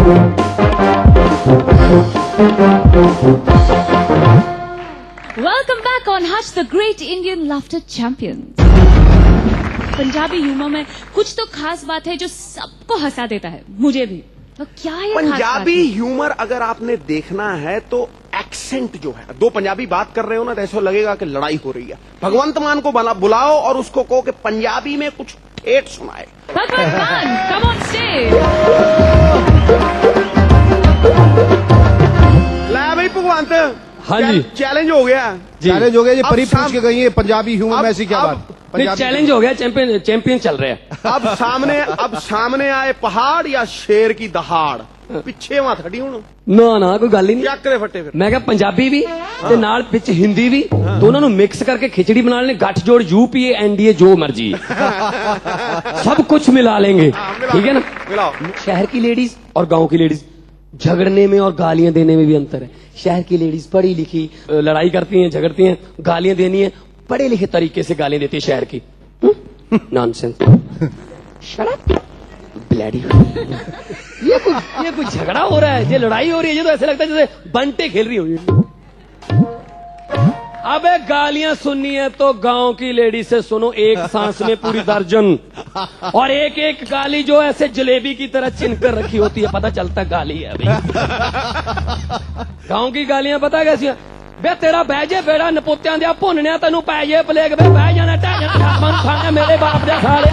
Welcome back on Hutch, the great Indian laughter champion. Punjabi humour में कुछ तो खास बात है जो सबको हंसा देता है, मुझे भी। तो क्या है पंजाबी ह्यूमर अगर आपने देखना है तो एक्सेंट जो है, दो पंजाबी बात कर रहे हो ना तो ऐसा लगेगा कि लड़ाई हो रही है। भगवंत मान को बुलाओ और उसको कहो कि पंजाबी में कुछ ठेठ सुनाए। भगवंत मान, come on stage। ला भाई भगवंत, हाँ जी, चैलेंज हो गया। चैलेंज हो गया। ये परी पूछ के गई है पंजाबी ह्यूमर में ऐसी क्या बात? चैलेंज हो गया, चैंपियन चल रहे हैं। अब सामने आए पहाड़ या शेर की दहाड़, पिछे वहां थड़ी हूं ना कोई गल ही नहीं। करे फटे फिर मैं क्या पंजाबी भी ते नाल पिच हिंदी भी दोनों मिक्स करके खिचड़ी बना लेने, गठ जोड़ यूपीए एनडीए जो मर्जी सब कुछ मिला लेंगे, ठीक है ना। मिलाओ। शहर की लेडीज और गांव की लेडीज झगड़ने में और गालियां देने में भी अंतर है। शहर की लेडीज पढ़ी लिखी लड़ाई करती हैं, झगड़ती हैं, गालियां देनी है पढ़े लिखे तरीके से गालियां देती है शहर की। Nonsense, shut up bloody. ये कुछ झगड़ा हो रहा है, ये लड़ाई हो रही है, ये तो ऐसे लगता है जैसे बंटे खेल रही हो। अबे गालियां सुननी है तो गांव की लेडी से सुनो, एक सांस में पूरी दर्जन, और एक एक गाली जो ऐसे जलेबी की तरह चिन कर रखी होती है, पता चलता गाली है अभी। गांव की गालियां पता कैसी है? बे तेरा बहजे बेड़ा नपुत्तियां दिया भुनने तेनू पै जे प्लेग, बे बह जाना टह जाना मन खाने मेरे बाप दे साले।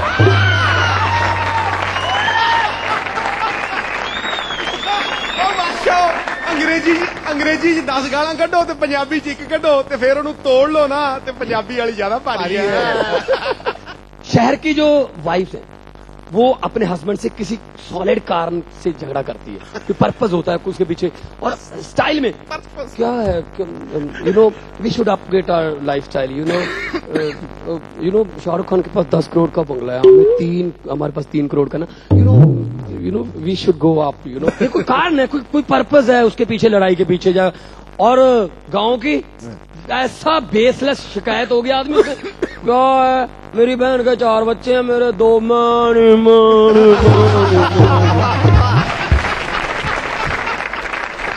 अंग्रेजी च 10 गालां कड्ढो ते पंजाबी च 1 कड्ढो ते फिर उन्हें तोड़ लो ना, ते पंजाबी वाली ज्यादा भारी है। शहर की जो वाइफ है वो अपने हस्बैंड से किसी सॉलिड कारण से झगड़ा करती है, कोई पर्पस होता है उसके पीछे, और स्टाइल में क्या है, you know we should upgrade our lifestyle, you know Shahrukh Khan के पास 10 करोड़ का बंगला है, हमारे पास 3 करोड़ का ना, you know we should go up, you know कोई कारण है, कोई पर्पस है उसके पीछे, लड़ाई के पीछे जा। और गांव की ऐसा बेसलेस शिकायत हो गया आदमी से, क्या है मेरी बहन के 4 बच्चे हैं, मेरे 2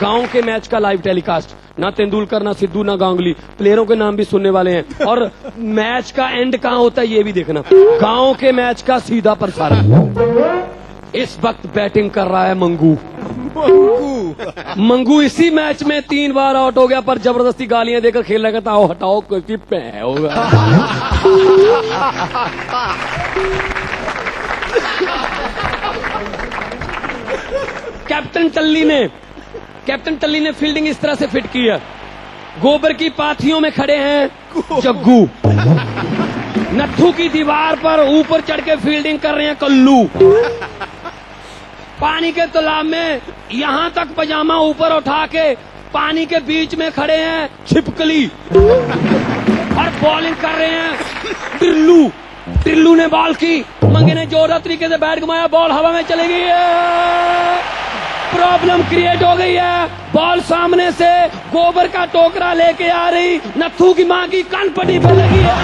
गांव के मैच का लाइव टेलीकास्ट, ना तेंदुलकर ना सिद्धू ना गांगुली, प्लेयरों के नाम भी सुनने वाले हैं, और मैच का एंड कहाँ होता है ये भी देखना। गांव के मैच का सीधा प्रसारण। इस वक्त बैटिंग कर रहा है मंगू इसी मैच में 3 बार आउट हो गया, पर जबरदस्ती गालियां देकर खेल रहा था, हटाओ कोई पै होगा। कैप्टन टल्ली ने फील्डिंग इस तरह से फिट की है, गोबर की पाथियों में खड़े हैं जग्गू, नत्थू की दीवार पर ऊपर चढ़ के फील्डिंग कर रहे हैं कल्लू, पानी के तालाब में यहां तक पजामा ऊपर उठा के पानी के बीच में खड़े हैं छिपकली, और बॉलिंग कर रहे हैं टिल्लू ने बॉल की, मंगे ने जोरदार तरीके से बैट घुमाया, बॉल हवा में चली गई है, प्रॉब्लम क्रिएट हो गई है, बॉल सामने से गोबर का टोकरा लेके आ रही, नत्थू की मां की कनपटी पे लगी है,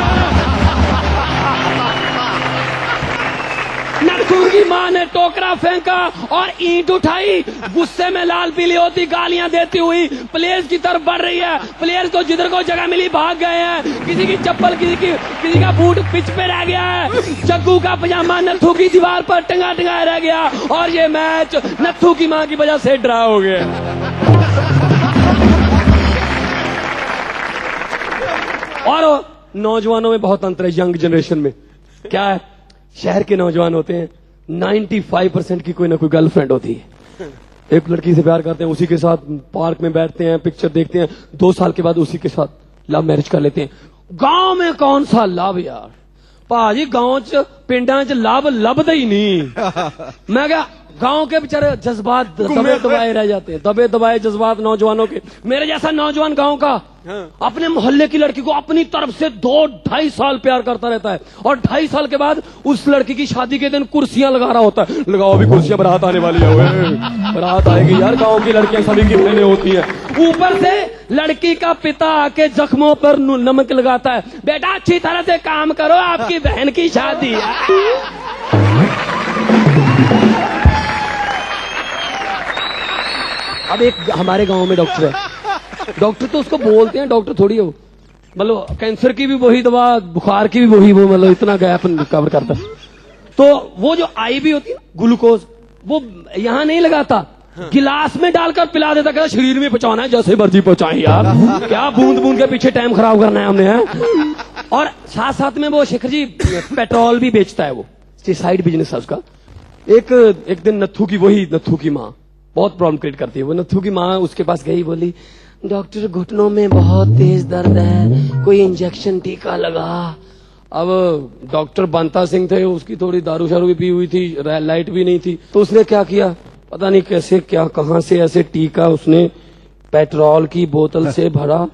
नत्थू की मां ने टोकरा फेंका और ईंट उठाई, गुस्से में लाल पीली होती गालियां देती हुई प्लेयर्स की तरफ बढ़ रही है। प्लेयर्स को जिधर को जगह मिली भाग गए हैं, किसी की चप्पल किसी का बूट पिच पे रह गया है, जग्गू का पजामा नत्थू की दीवार पर टंगा रह गया, और ये मैच नत्थू की मां की वजह से ड्रा हो गया। और नौजवानों में बहुत अंतर है, यंग जनरेशन में क्या है, शहर के नौजवान होते हैं 95% की कोई ना कोई गर्लफ्रेंड होती है, एक लड़की से प्यार करते हैं, उसी के साथ पार्क में बैठते हैं, पिक्चर देखते हैं, 2 साल के बाद उसी के साथ लव मैरिज कर लेते हैं। गांव में कौन सा लव यार, भाजी गांव च पिंडा च लव लभदा ही नहीं। मैं क्या गांव के बेचारे जज्बात दबे दबाए रह जाते हैं, दबे दबाए जज्बात नौजवानों के। मेरे जैसा नौजवान गांव का अपने मोहल्ले की लड़की को अपनी तरफ से 2-2.5 साल प्यार करता रहता है, और 2.5 साल के बाद उस लड़की की शादी के दिन कुर्सियां लगा रहा होता है, लगाओ अभी कुर्सियां, बारात आने वाली है, बारात आएगी यार। गांव की लड़कियां सभी गिफ्ट होती है, ऊपर से लड़की का पिता आके जख्मों पर नमक लगाता है, बेटा अच्छी तरह से काम करो, आपकी बहन की शादी है। अब एक हमारे गांव में डॉक्टर है, डॉक्टर तो उसको बोलते हैं, डॉक्टर थोड़ी हो, मतलब कैंसर की भी वही दवा, बुखार की भी वही, वो मतलब इतना गैप कवर करता है। तो वो जो आईवी होती है ग्लूकोज, वो यहाँ नहीं लगाता, गिलास में डालकर पिला देता, कहता शरीर में पहुंचाना है, जैसे मर्जी पहुंचाएं यार, क्या बूंद बूंद के पीछे टाइम खराब करना है हमने है? और साथ साथ में वो शेखर जी पेट्रोल भी बेचता है, वो साइड बिजनेस है उसका। एक दिन नत्थू की माँ बहुत प्रॉब्लम क्रिएट करती है, वो नत्थू की माँ उसके पास गई, बोली डॉक्टर घुटनों में बहुत तेज दर्द है, कोई इंजेक्शन टीका लगा। अब डॉक्टर बंता सिंह थे, उसकी थोड़ी दारू शारू भी पी हुई थी, लाइट भी नहीं थी, तो उसने क्या किया पता नहीं कैसे, क्या कहां से ऐसे टीका उसने पेट्रोल की बोतल से भरा,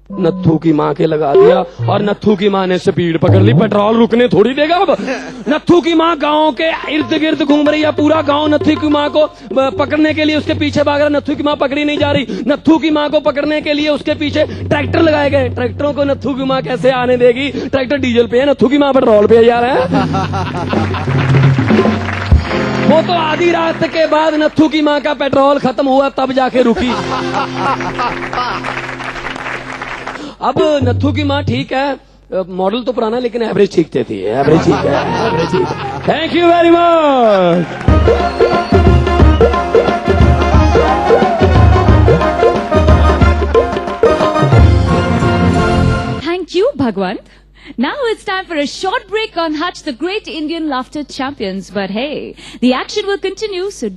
नत्थू की माँ के लगा दिया, और नत्थू की माँ ने स्पीड पकड़ ली। पेट्रोल रुकने थोड़ी देगा अब। नत्थू की माँ गांव के इर्द गिर्द घूम रही है, पूरा गांव नत्थू की माँ को पकड़ने के लिए उसके पीछे भाग रहा। नत्थू की माँ पकड़ी नहीं जा रही। नत्थू की माँ को पकड़ने के लिए उसके पीछे ट्रैक्टर लगाए गए। ट्रैक्टरों को नत्थू की माँ कैसे आने देगी? ट्रैक्टर डीजल पे है, नत्थू की माँ पेट्रोल पे जा रहा है। वो तो आधी रात के बाद नत्थू की माँ का पेट्रोल खत्म हुआ, तब जाके रुकी। अब नत्थू की माँ ठीक है, मॉडल तो पुराना, लेकिन एवरेज ठीक थी, एवरेज ठीक है, एवरेज ठीक है। Thank you very much. Thank you, Bhagwant. Now it's time for a short break on Hutch, the Great Indian Laughter Champions. But hey, the action will continue, so